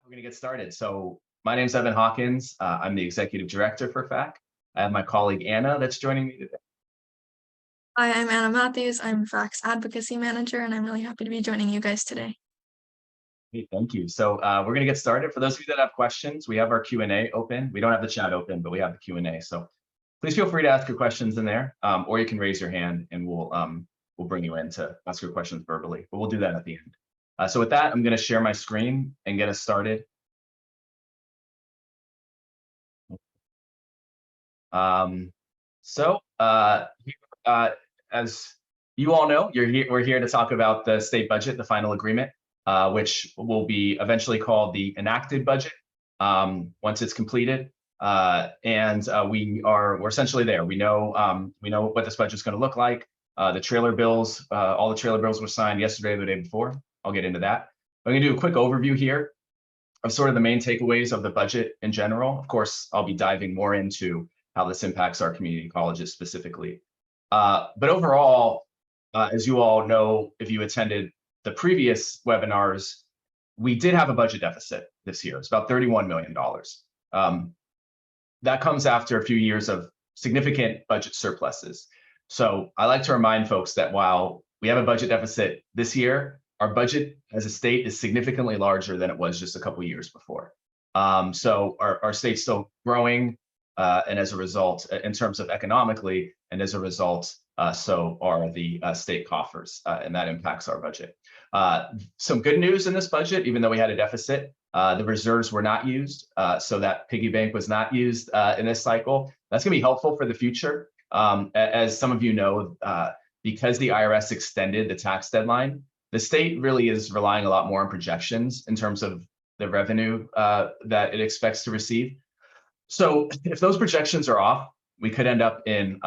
We're going to get started. So my name is Evan Hawkins. I'm the Executive Director for FACCC. I have my colleague Anna that's joining me today. Hi, I'm Anna Matthews. I'm FACCC Advocacy Manager, and I'm really happy to be joining you guys today. Hey, thank you. So we're going to get started. For those of you that have questions, we have our Q&A open. We don't have the chat open, but we have the Q&A. So please feel free to ask your questions in there, or you can raise your hand and we'll bring you in to ask your questions verbally, but we'll do that at the end. So with that, I'm going to share my screen and get us started. As you all know, we're here to talk about the state budget, the final agreement, which will be eventually called the enacted budget once it's completed. We're essentially there. We know what this budget is going to look like. The trailer bills, all the trailer bills were signed yesterday or the day before. I'll get into that. I'm going to do a quick overview here of sort of the main takeaways of the budget in general. Of course, I'll be diving more into how this impacts our community colleges specifically. But overall, as you all know, if you attended the previous webinars, we did have a budget deficit this year. It's about $31 million. That comes after a few years of significant budget surpluses. So I like to remind folks that while we have a budget deficit this year, our budget as a state is significantly larger than it was just a couple of years before. So our state's still growing, and as a result, in terms of economically, and as a result, so are the state coffers, and that impacts our budget. Some good news in this budget, even though we had a deficit, the reserves were not used, so that piggy bank was not used in this cycle. That's going to be helpful for the future. As some of you know, because the IRS extended the tax deadline, the state really is relying a lot more on projections in terms of the revenue that it expects to receive. So if those projections are off, we could end up in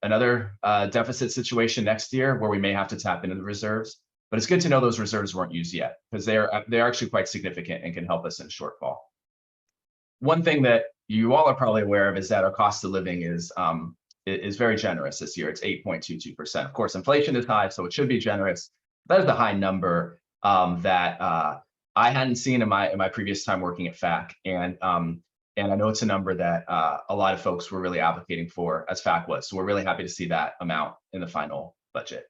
another deficit situation next year where we may have to tap into the reserves. But it's good to know those reserves weren't used yet because they're actually quite significant and can help us in shortfall. One thing that you all are probably aware of is that our cost of living is very generous this year. It's 8.22%. Of course, inflation is high, so it should be generous. That is the high number that I hadn't seen in my previous time working at FACCC, and I know it's a number that a lot of folks were really advocating for, as FACCC was. So we're really happy to see that amount in the final budget.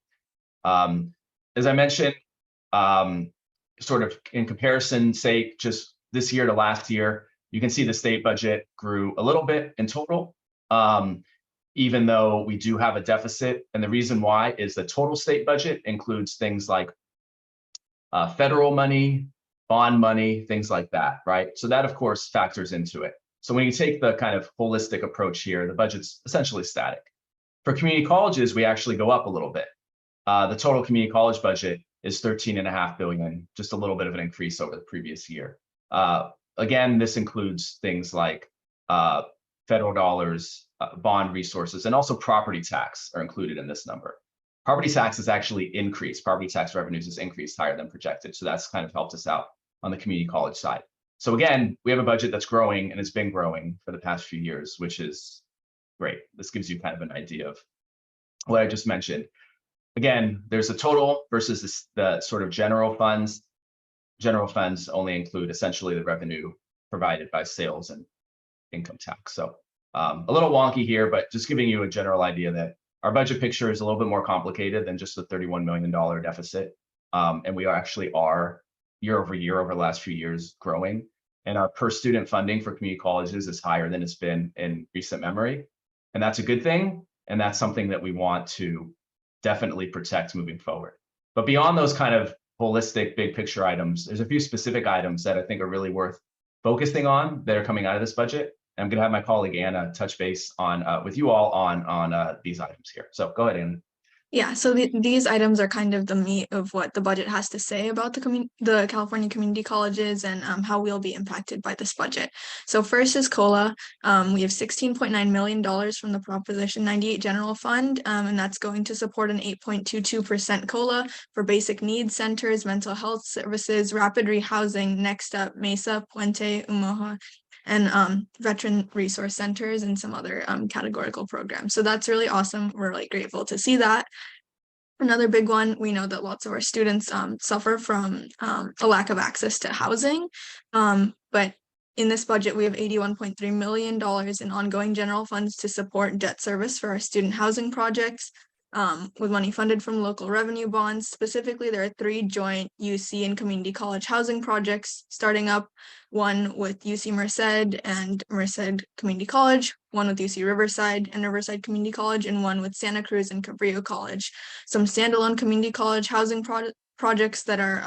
As I mentioned, sort of in comparison's sake, just this year to last year, you can see the state budget grew a little bit in total, even though we do have a deficit. And the reason why is the total state budget includes things like federal money, bond money, things like that, right? So that, of course, factors into it. So when you take the kind of holistic approach here, the budget's essentially static. For community colleges, we actually go up a little bit. The total community college budget is $13.5 billion, just a little bit of an increase over the previous year. Again, this includes things like federal dollars, bond resources, and also property tax are included in this number. Property tax has actually increased. Property tax revenues has increased higher than projected. So that's kind of helped us out on the community college side. So again, we have a budget that's growing and it's been growing for the past few years, which is great. This gives you kind of an idea of what I just mentioned. Again, there's a total versus the sort of general funds. General funds only include essentially the revenue provided by sales and income tax. So a little wonky here, but just giving you a general idea that our budget picture is a little bit more complicated than just the $31 million deficit. And we actually are year over year over the last few years growing. And our per student funding for community colleges is higher than it's been in recent memory. And that's a good thing. And that's something that we want to definitely protect moving forward. But beyond those kind of holistic big picture items, there's a few specific items that I think are really worth focusing on that are coming out of this budget. And I'm going to have my colleague Anna touch base on with you all on these items here. So go ahead, Anna. Yeah, so these items are kind of the meat of what the budget has to say about the California community colleges and how we'll be impacted by this budget. So first is COLA. We have $16.9 million from the Proposition 98 General Fund, and that's going to support an 8.22% COLA for basic needs centers, mental health services, rapid rehousing, Next Up, Mesa, Puente, Umoja, and veteran resource centers and some other categorical programs. So that's really awesome. We're really grateful to see that. Another big one, we know that lots of our students suffer from a lack of access to housing, but in this budget, we have $81.3 million in ongoing general funds to support debt service for our student housing projects, with money funded from local revenue bonds. Specifically, there are 3 joint UC and community college housing projects starting up, one with UC Merced and Merced Community College, one with UC Riverside and Riverside Community College, and one with Santa Cruz and Cabrillo College. Some standalone community college housing projects that are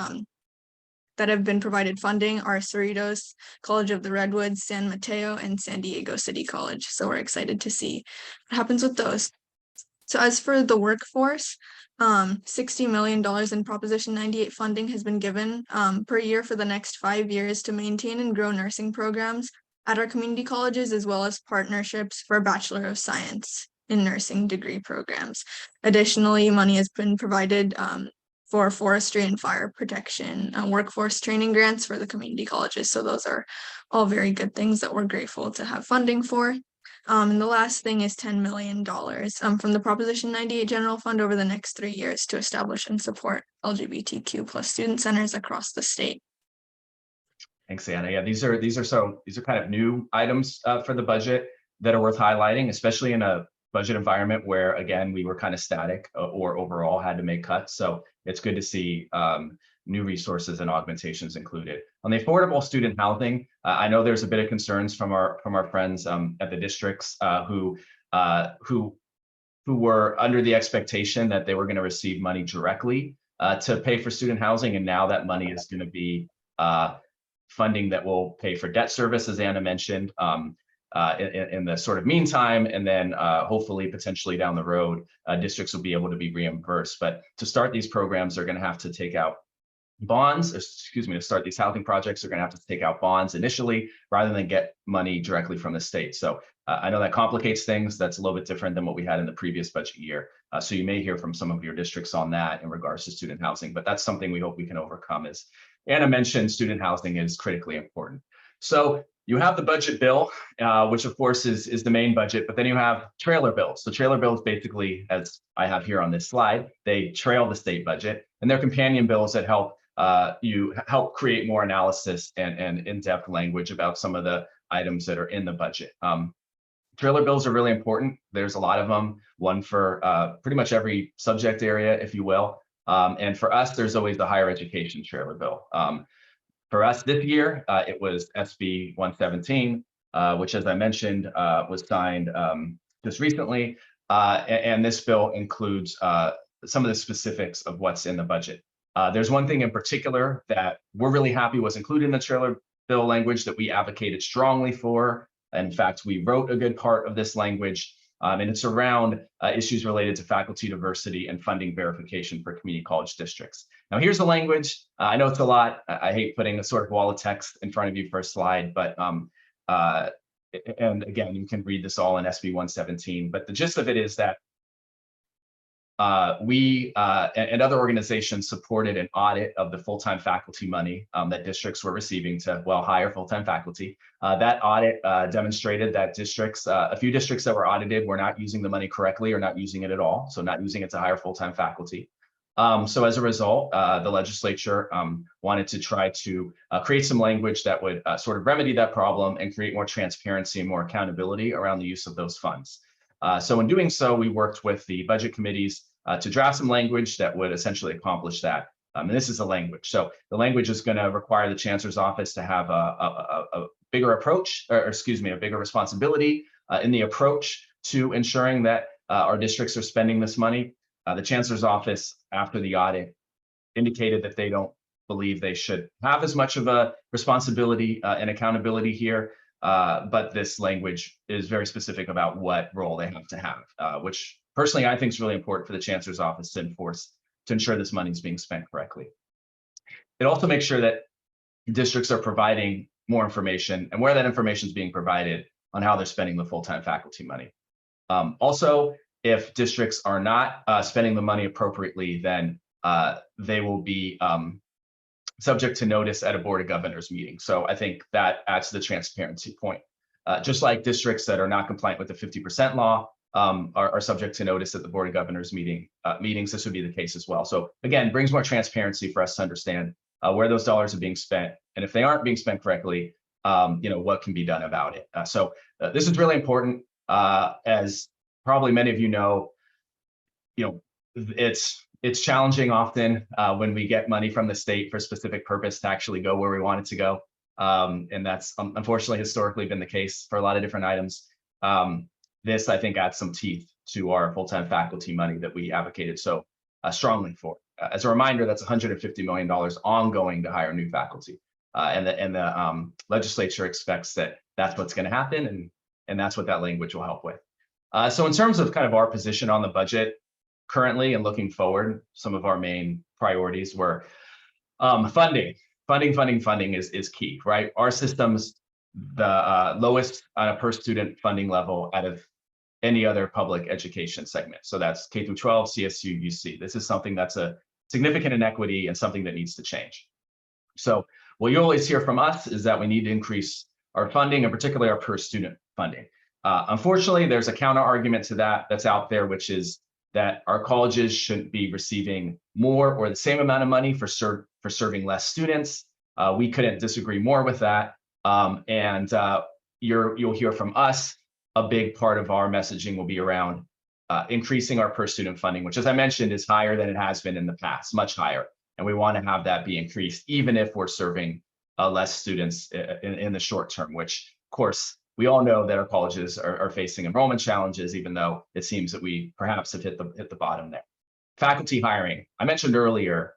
that have been provided funding are Cerritos, College of the Redwoods, San Mateo, and San Diego City College. So we're excited to see what happens with those. So as for the workforce, $60 million in Proposition 98 funding has been given per year for the next 5 years to maintain and grow nursing programs at our community colleges, as well as partnerships for Bachelor of Science in Nursing degree programs. Additionally, money has been provided for forestry and fire protection workforce training grants for the community colleges. So those are all very good things that we're grateful to have funding for. And the last thing is $10 million from the Proposition 98 General Fund over the next 3 years to establish and support LGBTQ plus student centers across the state. Thanks, Anna. Yeah, these are kind of new items for the budget that are worth highlighting, especially in a budget environment where, again, we were kind of static or overall had to make cuts. So it's good to see new resources and augmentations included. On the affordable student housing, I know there's a bit of concerns from our friends at the districts who were under the expectation that they were going to receive money directly to pay for student housing, and now that money is going to be funding that will pay for debt service, as Anna mentioned, in the sort of meantime, and then hopefully potentially down the road, districts will be able to be reimbursed. But to start these programs, they're going to have to take out bonds, to start these housing projects, they're going to have to take out bonds initially rather than get money directly from the state. So I know that complicates things. That's a little bit different than what we had in the previous budget year. So you may hear from some of your districts on that in regards to student housing, but that's something we hope we can overcome. As Anna mentioned, student housing is critically important. So you have the budget bill, which of course is the main budget, but then you have trailer bills. So trailer bills basically, as I have here on this slide, they trail the state budget, and they're companion bills that help create more analysis and in-depth language about some of the items that are in the budget. Trailer bills are really important. There's a lot of them, one for pretty much every subject area, if you will. And for us, there's always the higher education trailer bill. For us this year, it was SB 117, which, as I mentioned, was signed just recently. And this bill includes some of the specifics of what's in the budget. There's one thing in particular that we're really happy was included in the trailer bill language that we advocated strongly for. In fact, we wrote a good part of this language, and it's around issues related to faculty diversity and funding verification for community college districts. Now, here's the language. I know it's a lot. I hate putting a sort of wall of text in front of you for a slide, but and again, you can read this all in SB 117. But the gist of it is that we and other organizations supported an audit of the full-time faculty money that districts were receiving to, well, hire full-time faculty. That audit demonstrated that districts, a few districts that were audited were not using the money correctly or not using it at all, so not using it to hire full-time faculty. So as a result, the legislature wanted to try to create some language that would sort of remedy that problem and create more transparency and more accountability around the use of those funds. So in doing so, we worked with the budget committees to draft some language that would essentially accomplish that. And this is the language. So the language is going to require the chancellor's office to have a bigger approach, or excuse me, a bigger responsibility in the approach to ensuring that our districts are spending this money. The chancellor's office, after the audit, indicated that they don't believe they should have as much of a responsibility and accountability here. But this language is very specific about what role they have to have, which personally I think is really important for the chancellor's office to enforce, to ensure this money is being spent correctly. It also makes sure that districts are providing more information and where that information is being provided on how they're spending the full-time faculty money. Also, if districts are not spending the money appropriately, then they will be subject to notice at a Board of Governors meeting. So I think that adds to the transparency point. Just like districts that are not compliant with the 50% law, are subject to notice at the Board of Governors meetings. This would be the case as well. So again, brings more transparency for us to understand where those dollars are being spent, and if they aren't being spent correctly, what can be done about it. So this is really important. As probably many of you know, it's challenging often when we get money from the state for a specific purpose to actually go where we want it to go. And that's unfortunately historically been the case for a lot of different items. This, I think, adds some teeth to our full-time faculty money that we advocated so strongly for. As a reminder, that's $150 million ongoing to hire new faculty. And the legislature expects that that's what's going to happen, and that's what that language will help with. So in terms of kind of our position on the budget currently and looking forward, some of our main priorities were funding. Funding is key, right? Our system's the lowest on a per student funding level out of any other public education segment. So that's K through 12, CSU, UC. This is something that's a significant inequity and something that needs to change. So what you always hear from us is that we need to increase our funding, and particularly our per student funding. Unfortunately, there's a counter argument to that that's out there, which is that our colleges shouldn't be receiving more or the same amount of money for serving less students. We couldn't disagree more with that. You'll hear from us, a big part of our messaging will be around increasing our per student funding, which, as I mentioned, is higher than it has been in the past, much higher. And we want to have that be increased, even if we're serving less students in the short term, which, of course, we all know that our colleges are facing enrollment challenges, even though it seems that we perhaps have hit the bottom there. Faculty hiring, I mentioned earlier,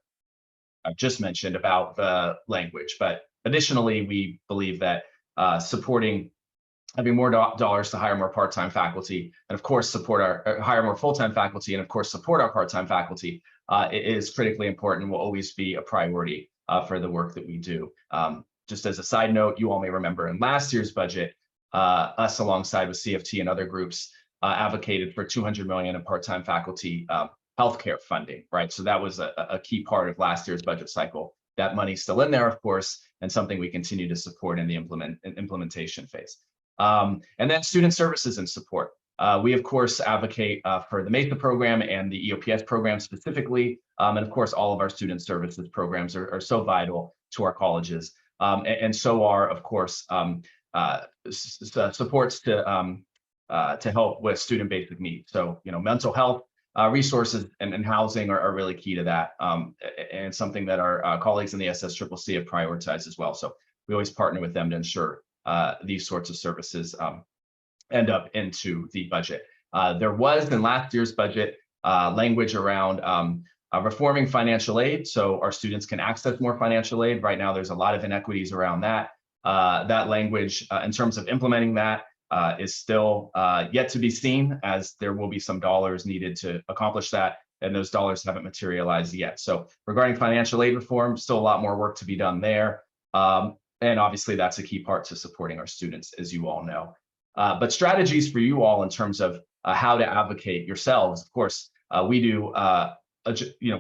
I've just mentioned about the language, but additionally, we believe that having more dollars to hire more part-time faculty, and of course hire more full-time faculty, and of course support our part-time faculty is critically important. Will always be a priority for the work that we do. Just as a side note, you all may remember in last year's budget, us alongside with CFT and other groups advocated for $200 million in part-time faculty healthcare funding, right? So that was a key part of last year's budget cycle. That money's still in there, of course, and something we continue to support in the implementation phase. And then student services and support. We, of course, advocate for the MESA program and the EOPS program specifically. And of course, all of our student services programs are so vital to our colleges. And so are, of course, supports to help with student basic needs. So, mental health resources and housing are really key to that, and something that our colleagues in the SSCCC have prioritized as well. So we always partner with them to ensure these sorts of services end up into the budget. There was in last year's budget language around reforming financial aid, so our students can access more financial aid. Right now, there's a lot of inequities around that. That language, in terms of implementing that, is still yet to be seen, as there will be some dollars needed to accomplish that, and those dollars haven't materialized yet. So regarding financial aid reform, still a lot more work to be done there. And obviously, that's a key part to supporting our students, as you all know. But strategies for you all in terms of how to advocate yourselves. Of course, we do.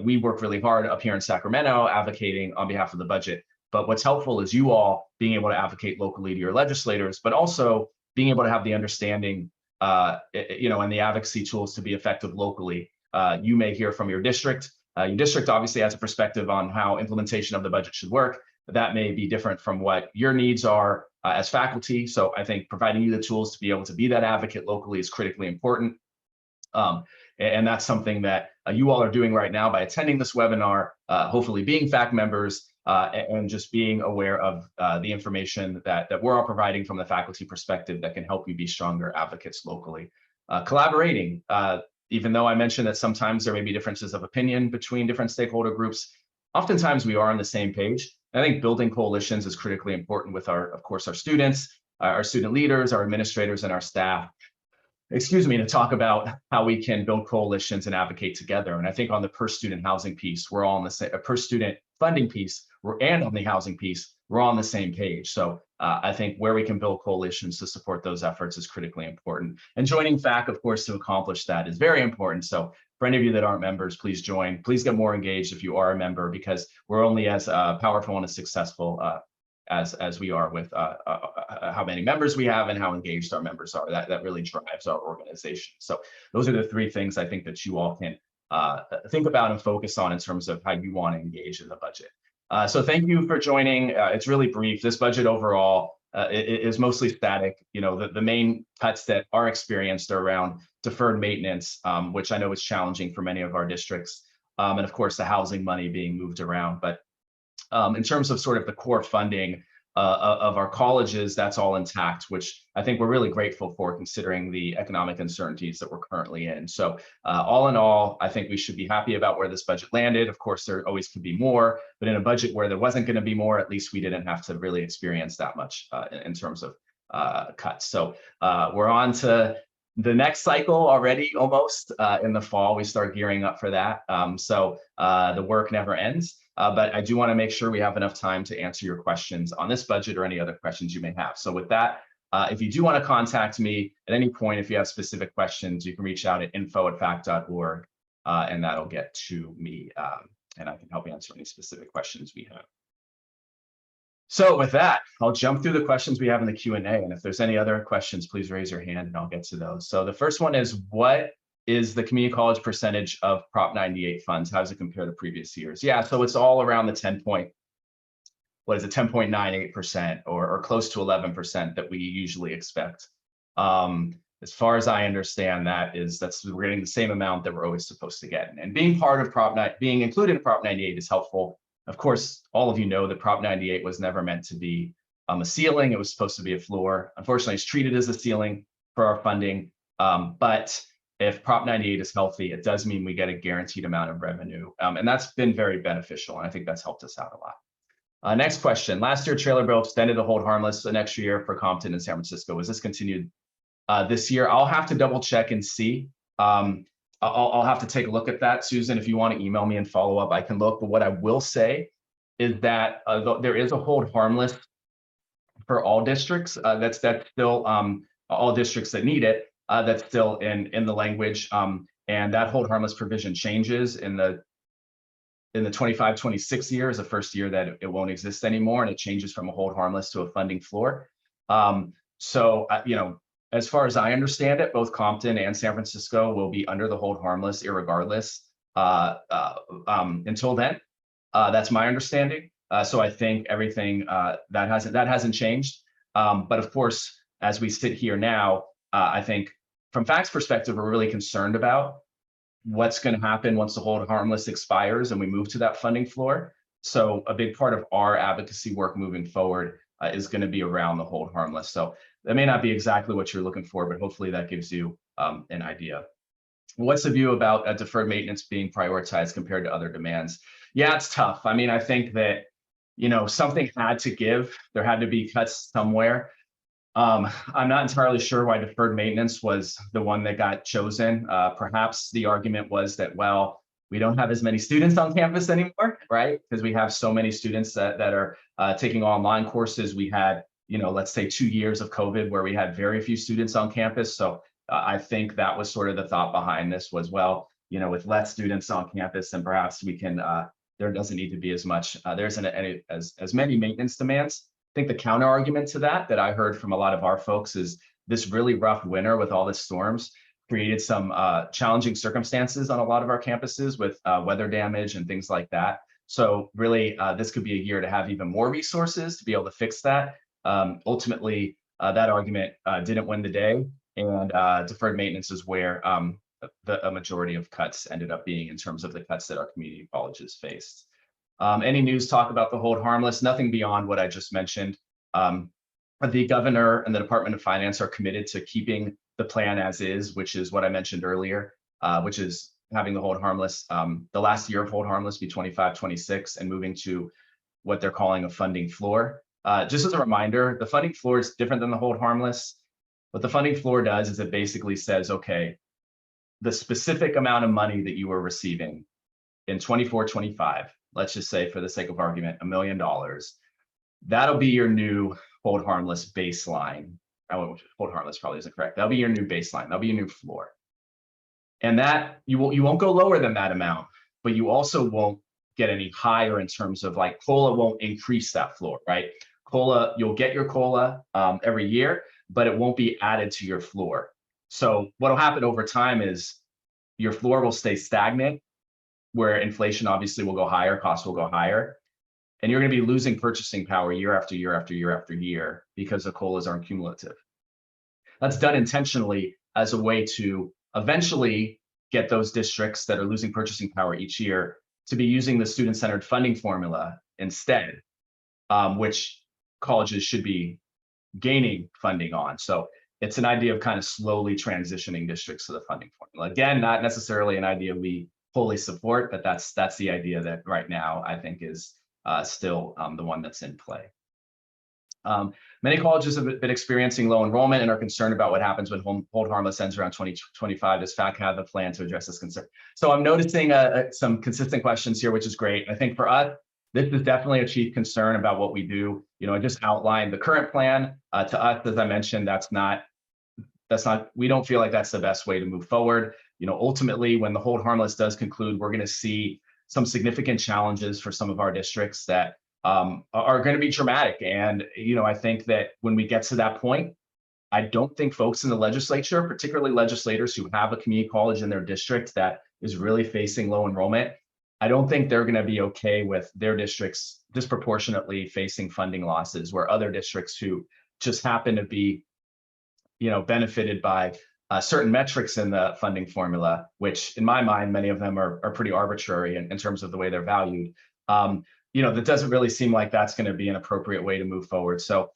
We work really hard up here in Sacramento advocating on behalf of the budget. But what's helpful is you all being able to advocate locally to your legislators, but also being able to have the understanding, and the advocacy tools to be effective locally. You may hear from your district. Your district obviously has a perspective on how implementation of the budget should work. That may be different from what your needs are as faculty. So I think providing you the tools to be able to be that advocate locally is critically important. And that's something that you all are doing right now by attending this webinar, hopefully being FAC members, and just being aware of the information that we're all providing from the faculty perspective that can help you be stronger advocates locally. Collaborating, even though I mentioned that sometimes there may be differences of opinion between different stakeholder groups, oftentimes we are on the same page. I think building coalitions is critically important with of course, our students, our student leaders, our administrators, and our staff, to talk about how we can build coalitions and advocate together. And I think on the per student housing piece, we're all on the same, per student funding piece, and on the housing piece, we're all on the same page. So I think where we can build coalitions to support those efforts is critically important. And joining FAC, of course, to accomplish that is very important. So for any of you that aren't members, please join. Please get more engaged if you are a member, because we're only as powerful and as successful as we are with how many members we have and how engaged our members are. That really drives our organization. So those are the three things I think that you all can think about and focus on in terms of how you want to engage in the budget. So thank you for joining. It's really brief. This budget overall is mostly static. You know, the main cuts that are experienced are around deferred maintenance, which I know is challenging for many of our districts, and of course the housing money being moved around. But in terms of sort of the core funding of our colleges, that's all intact, which I think we're really grateful for considering the economic uncertainties that we're currently in. So all in all, I think we should be happy about where this budget landed. Of course, there always could be more, but in a budget where there wasn't going to be more, at least we didn't have to really experience that much in terms of cuts. So we're on to the next cycle already, almost in the fall. We start gearing up for that. So the work never ends. But I do want to make sure we have enough time to answer your questions on this budget or any other questions you may have. So with that, if you do want to contact me at any point, if you have specific questions, you can reach out at info@facc.org, and that'll get to me, and I can help answer any specific questions we have. So with that, I'll jump through the questions we have in the Q&A, and if there's any other questions, please raise your hand and I'll get to those. So the first one is, what is the community college percentage of Prop 98 funds? How does it compare to previous years? Yeah, so it's all around the 10.98% or close to 11% that we usually expect. As far as I understand, we're getting the same amount that we're always supposed to get. And being part of being included in Prop 98 is helpful. Of course, all of you know that Prop 98 was never meant to be a ceiling. It was supposed to be a floor. Unfortunately, it's treated as a ceiling for our funding, but if Prop 98 is healthy, it does mean we get a guaranteed amount of revenue. And that's been very beneficial. And I think that's helped us out a lot. Next question. Last year, Trailer Bill extended the hold harmless an extra year for Compton and San Francisco. Was this continued this year? I'll have to double check and see. I'll have to take a look at that. Susan, if you want to email me and follow up, I can look. But what I will say is that there is a hold harmless for all districts. That's still all districts that need it. That's still in the language, and that hold harmless provision changes in the 25-26 year is the first year that it won't exist anymore, and it changes from a hold harmless to a funding floor. So you know, as far as I understand it, both Compton and San Francisco will be under the hold harmless irregardless until then. That's my understanding. So I think everything that hasn't changed. But of course, as we sit here now, I think from FACC's perspective, we're really concerned about what's going to happen once the hold harmless expires and we move to that funding floor. So a big part of our advocacy work moving forward is going to be around the hold harmless. So that may not be exactly what you're looking for, but hopefully that gives you an idea. What's the view about deferred maintenance being prioritized compared to other demands? Yeah, it's tough. I mean, I think that, you know, something had to give. There had to be cuts somewhere. I'm not entirely sure why deferred maintenance was the one that got chosen. Perhaps the argument was that, well, we don't have as many students on campus anymore, right? Because we have so many students that are taking online courses. We had, you know, let's say 2 years of COVID where we had very few students on campus. So I think that was sort of the thought behind this was, well, you know, with less students on campus, and perhaps we can, there doesn't need to be as much, there isn't as many maintenance demands. I think the counter argument to that I heard from a lot of our folks is this really rough winter with all the storms created some challenging circumstances on a lot of our campuses with weather damage and things like that. So really, this could be a year to have even more resources to be able to fix that. Ultimately, that argument didn't win the day, and deferred maintenance is where a majority of cuts ended up being in terms of the cuts that our community colleges faced. Any news talk about the hold harmless? Nothing beyond what I just mentioned. The governor and the Department of Finance are committed to keeping the plan as is, which is what I mentioned earlier, which is having the hold harmless, the last year of hold harmless be 25-26 and moving to what they're calling a funding floor. Just as a reminder, the funding floor is different than the hold harmless. What the funding floor does is it basically says, okay, the specific amount of money that you were receiving in 24-25, let's just say for the sake of argument, $1 million, that'll be your new hold harmless baseline. Hold harmless probably isn't correct. That'll be your new baseline. That'll be your new floor. And that you won't go lower than that amount, but you also won't get any higher in terms of like COLA won't increase that floor, right? COLA, you'll get your COLA every year, but it won't be added to your floor. So what will happen over time is your floor will stay stagnant, where inflation obviously will go higher, costs will go higher, and you're going to be losing purchasing power year after year after year after year because the COLAs aren't cumulative. That's done intentionally as a way to eventually get those districts that are losing purchasing power each year to be using the student-centered funding formula instead, which colleges should be gaining funding on. So it's an idea of kind of slowly transitioning districts to the funding formula. Again, not necessarily an idea we fully support, but that's the idea that right now I think is still the one that's in play. Many colleges have been experiencing low enrollment and are concerned about what happens when hold harmless ends around 2025. Does FACC have a plan to address this concern? So I'm noticing some consistent questions here, which is great. I think for us, this is definitely a chief concern about what we do. You know, I just outlined the current plan. To us, as I mentioned, we don't feel like that's the best way to move forward. You know, ultimately, when the hold harmless does conclude, we're going to see some significant challenges for some of our districts that are going to be dramatic. And, you know, I think that when we get to that point, I don't think folks in the legislature, particularly legislators who have a community college in their district that is really facing low enrollment, I don't think they're going to be okay with their districts disproportionately facing funding losses where other districts who just happen to be, you know, benefited by certain metrics in the funding formula, which in my mind, many of them are pretty arbitrary in terms of the way they're valued. You know, that doesn't really seem like that's going to be an appropriate way to move forward. So,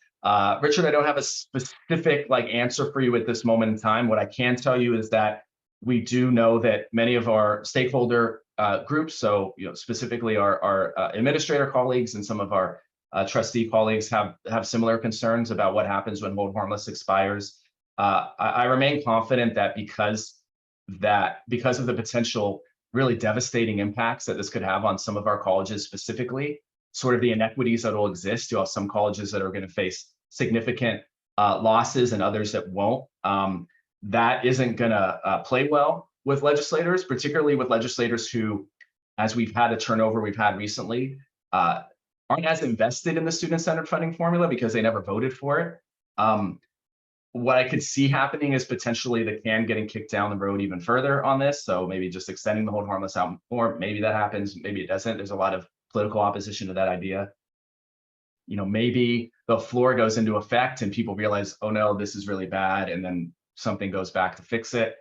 Richard, I don't have a specific answer for you at this moment in time. What I can tell you is that we do know that many of our stakeholder groups, so you know, specifically our administrator colleagues and some of our trustee colleagues have similar concerns about what happens when hold harmless expires. I remain confident that because of the potential really devastating impacts that this could have on some of our colleges specifically, sort of the inequities that will exist. You'll have some colleges that are going to face significant losses and others that won't. That isn't going to play well with legislators, particularly with legislators who, as we've had a turnover we've had recently, aren't as invested in the student-centered funding formula because they never voted for it. What I could see happening is potentially the can getting kicked down the road even further on this. So maybe just extending the hold harmless out more. Maybe that happens, maybe it doesn't. There's a lot of political opposition to that idea. You know, maybe the floor goes into effect and people realize, oh no, this is really bad, and then something goes back to fix it.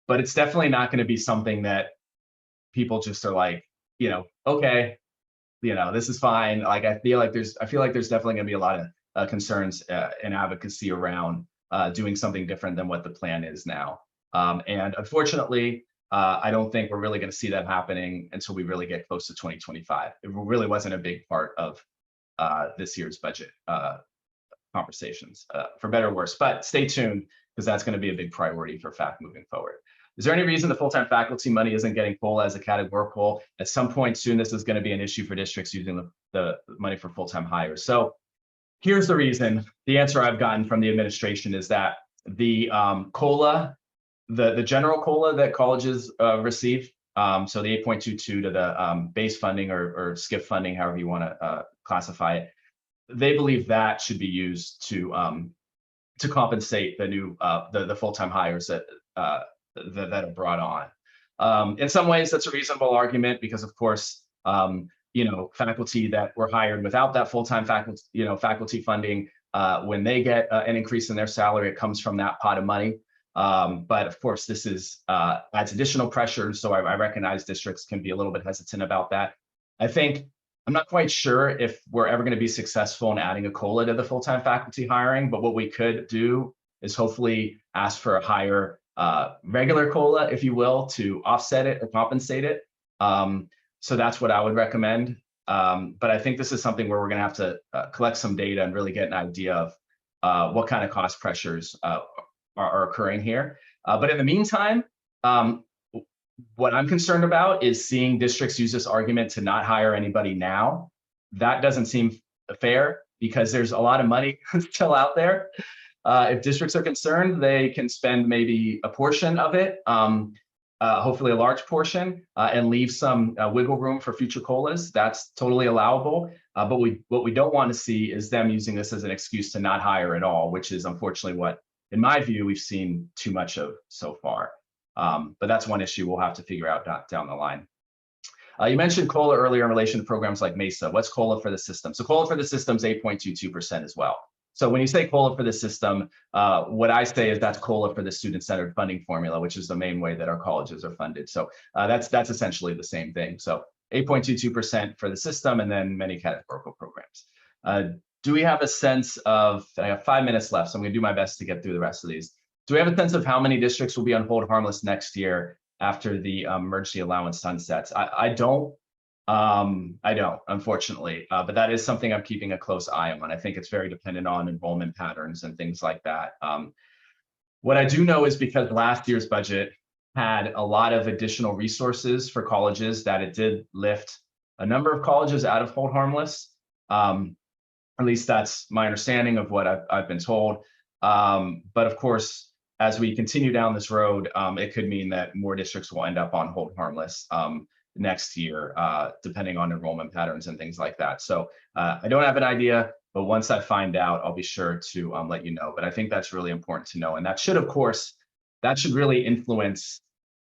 But it's definitely not going to be something that people just are like, you know, okay, you know, this is fine. Like I feel like there's definitely going to be a lot of concerns and advocacy around doing something different than what the plan is now. And unfortunately, I don't think we're really going to see that happening until we really get close to 2025. It really wasn't a big part of this year's budget conversations, for better or worse. But stay tuned, because that's going to be a big priority for FACC moving forward. Is there any reason the full-time faculty money isn't getting COLA as a categorical? At some point soon, this is going to be an issue for districts using the money for full-time hires. So here's the reason. The answer I've gotten from the administration is that the COLA, the general COLA that colleges receive, so the 8.22 to the base funding or SCIF funding, however you want to classify it, they believe that should be used to compensate the new the full-time hires that are brought on. In some ways, that's a reasonable argument because, of course, you know, faculty that were hired without that full-time faculty funding, when they get an increase in their salary, it comes from that pot of money. But of course, this adds additional pressure. So I recognize districts can be a little bit hesitant about that. I'm not quite sure if we're ever going to be successful in adding a COLA to the full-time faculty hiring, but what we could do is hopefully ask for a higher regular COLA, if you will, to offset it or compensate it. So that's what I would recommend. But I think this is something where we're going to have to collect some data and really get an idea of what kind of cost pressures are occurring here. But in the meantime, what I'm concerned about is seeing districts use this argument to not hire anybody now. That doesn't seem fair because there's a lot of money still out there. If districts are concerned, they can spend maybe a portion of it hopefully a large portion, and leave some wiggle room for future COLAs. That's totally allowable. But what we don't want to see is them using this as an excuse to not hire at all, which is unfortunately what, in my view, we've seen too much of so far. But that's one issue we'll have to figure out down the line. You mentioned COLA earlier in relation to programs like MESA. What's COLA for the system? So COLA for the system is 8.22% as well. So when you say COLA for the system, what I say is that's COLA for the student-centered funding formula, which is the main way that our colleges are funded. So that's essentially the same thing. So 8.22% for the system, and then many categorical programs. Do we have a sense of, I have 5 minutes left, so I'm gonna do my best to get through the rest of these. Do we have a sense of how many districts will be on hold harmless next year after the emergency allowance sunsets? I don't, unfortunately, but that is something I'm keeping a close eye on. I think it's very dependent on enrollment patterns and things like that. What I do know is because last year's budget had a lot of additional resources for colleges, that it did lift a number of colleges out of hold harmless. At least that's my understanding of what I've been told. But of course, as we continue down this road, it could mean that more districts will end up on hold harmless next year, depending on enrollment patterns and things like that. So I don't have an idea, but once I find out, I'll be sure to let you know. But I think that's really important to know. And that should, of course, that should really influence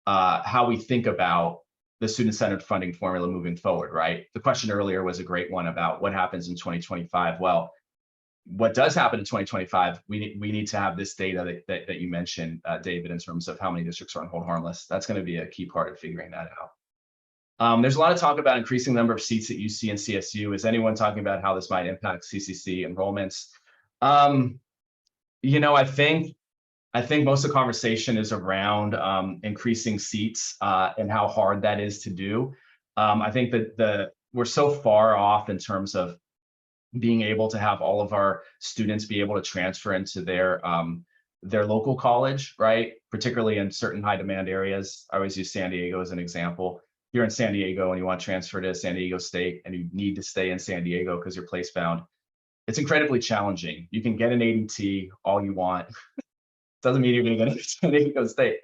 how we think about the student-centered funding formula moving forward, right? The question earlier was a great one about what happens in 2025. Well, what does happen in 2025, we need to have this data that you mentioned, David, in terms of how many districts are on hold harmless. That's going to be a key part of figuring that out. There's a lot of talk about increasing the number of seats at UC and CSU. Is anyone talking about how this might impact CCC enrollments? You know, I think most of the conversation is around increasing seats and how hard that is to do. I think that we're so far off in terms of being able to have all of our students be able to transfer into their local college, right? Particularly in certain high demand areas. I always use San Diego as an example. You're in San Diego and you want to transfer to San Diego State and you need to stay in San Diego because you're place bound. It's incredibly challenging. You can get an ADT all you want. Doesn't mean you're going to get into San Diego State.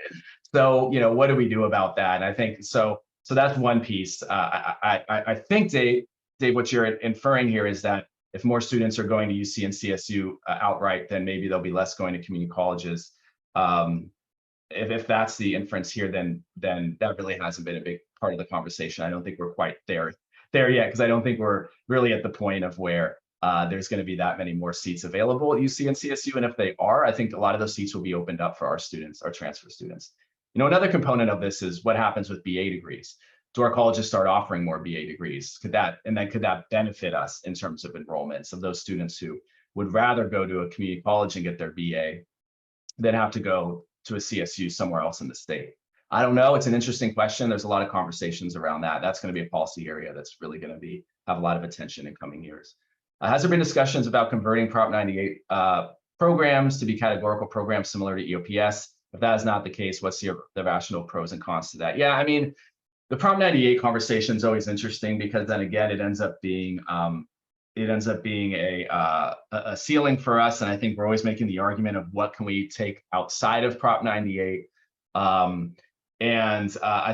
So, you know, what do we do about that? And I think so that's one piece. I think, Dave, what you're inferring here is that if more students are going to UC and CSU outright, then maybe there'll be less going to community colleges. If that's the inference here, then that really hasn't been a big part of the conversation. I don't think we're quite there yet, because I don't think we're really at the point of where there's going to be that many more seats available at UC and CSU. And if they are, I think a lot of those seats will be opened up for our students, our transfer students. You know, another component of this is what happens with BA degrees. Do our colleges start offering more BA degrees? Could that benefit us in terms of enrollments of those students who would rather go to a community college and get their BA than have to go to a CSU somewhere else in the state? I don't know. It's an interesting question. There's a lot of conversations around that. That's going to be a policy area that's really going to have a lot of attention in coming years. Has there been discussions about converting Prop 98 programs to be categorical programs similar to EOPS? If that is not the case, what's the rational pros and cons to that? Yeah, I mean, the Prop 98 conversation is always interesting because then again, it ends up being a ceiling for us. And I think we're always making the argument of what can we take outside of Prop 98. I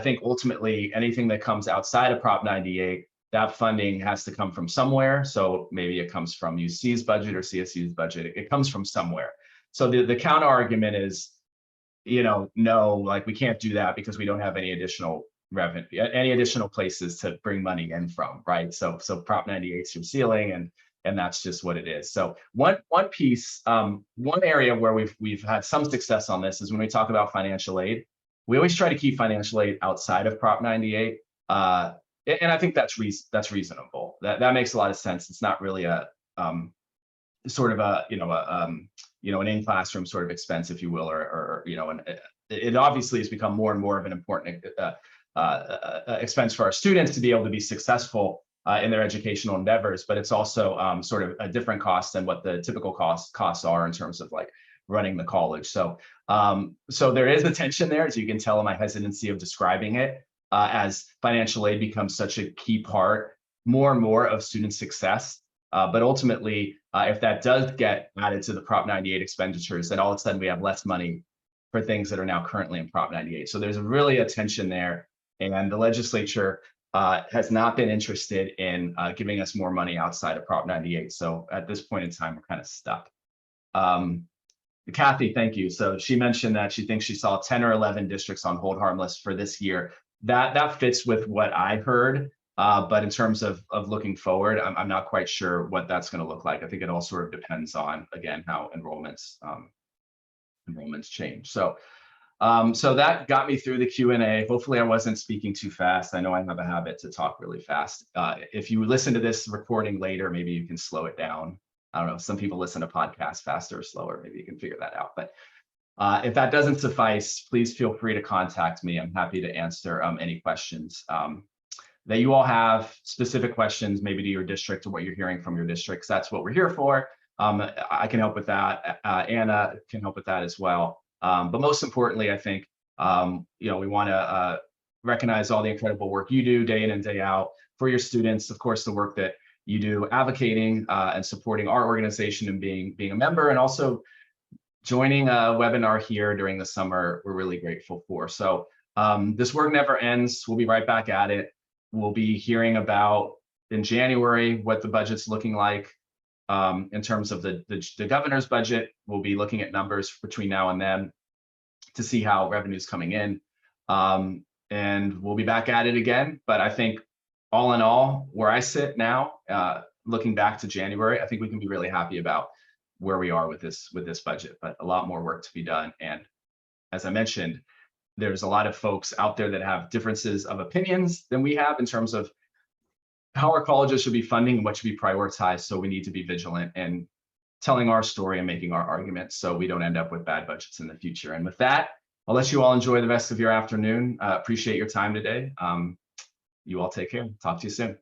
think ultimately anything that comes outside of Prop 98, that funding has to come from somewhere. So maybe it comes from UC's budget or CSU's budget. It comes from somewhere. So the counter argument is, you know, no, like we can't do that because we don't have any additional revenue, any additional places to bring money in from, right? So Prop 98 is your ceiling, and that's just what it is. So one piece, one area where we've had some success on this is when we talk about financial aid. We always try to keep financial aid outside of Prop 98, and I think that's reasonable. That makes a lot of sense. It's not really a sort of a an in-classroom sort of expense, if you will, or and it obviously has become more and more of an important expense for our students to be able to be successful in their educational endeavors, but it's also sort of a different cost than what the typical costs are in terms of like running the college. So there is a tension there, as you can tell in my hesitancy of describing it, as financial aid becomes such a key part more and more of student success. But ultimately, if that does get added to the Prop 98 expenditures, then all of a sudden we have less money for things that are now currently in Prop 98. So there's really a tension there, and the legislature has not been interested in giving us more money outside of Prop 98. So at this point in time, we're kind of stuck. Kathy, thank you. So she mentioned that she thinks she saw 10 or 11 districts on hold harmless for this year. That fits with what I heard. But in terms of looking forward, I'm not quite sure what that's going to look like. I think it all sort of depends on, again, how enrollments change. So that got me through the Q&A. Hopefully I wasn't speaking too fast. I know I have a habit to talk really fast. If you listen to this recording later, maybe you can slow it down. I don't know, some people listen to podcasts faster or slower. Maybe you can figure that out. But if that doesn't suffice, please feel free to contact me. I'm happy to answer any questions that you all have, specific questions maybe to your district or what you're hearing from your districts. That's what we're here for. I can help with that. Anna can help with that as well. But most importantly, I think, we want to recognize all the incredible work you do day in and day out for your students. Of course, the work that you do advocating and supporting our organization and being a member, and also joining a webinar here during the summer, we're really grateful for. So this work never ends. We'll be right back at it. We'll be hearing about in January what the budget's looking like in terms of the governor's budget. We'll be looking at numbers between now and then to see how revenue's coming in. And we'll be back at it again. But I think all in all, where I sit now, looking back to January, I think we can be really happy about where we are with this budget, but a lot more work to be done. And as I mentioned, there's a lot of folks out there that have differences of opinions than we have in terms of how our colleges should be funding and what should be prioritized. So we need to be vigilant and telling our story and making our arguments so we don't end up with bad budgets in the future. And with that, I'll let you all enjoy the rest of your afternoon. Appreciate your time today. You all take care. Talk to you soon.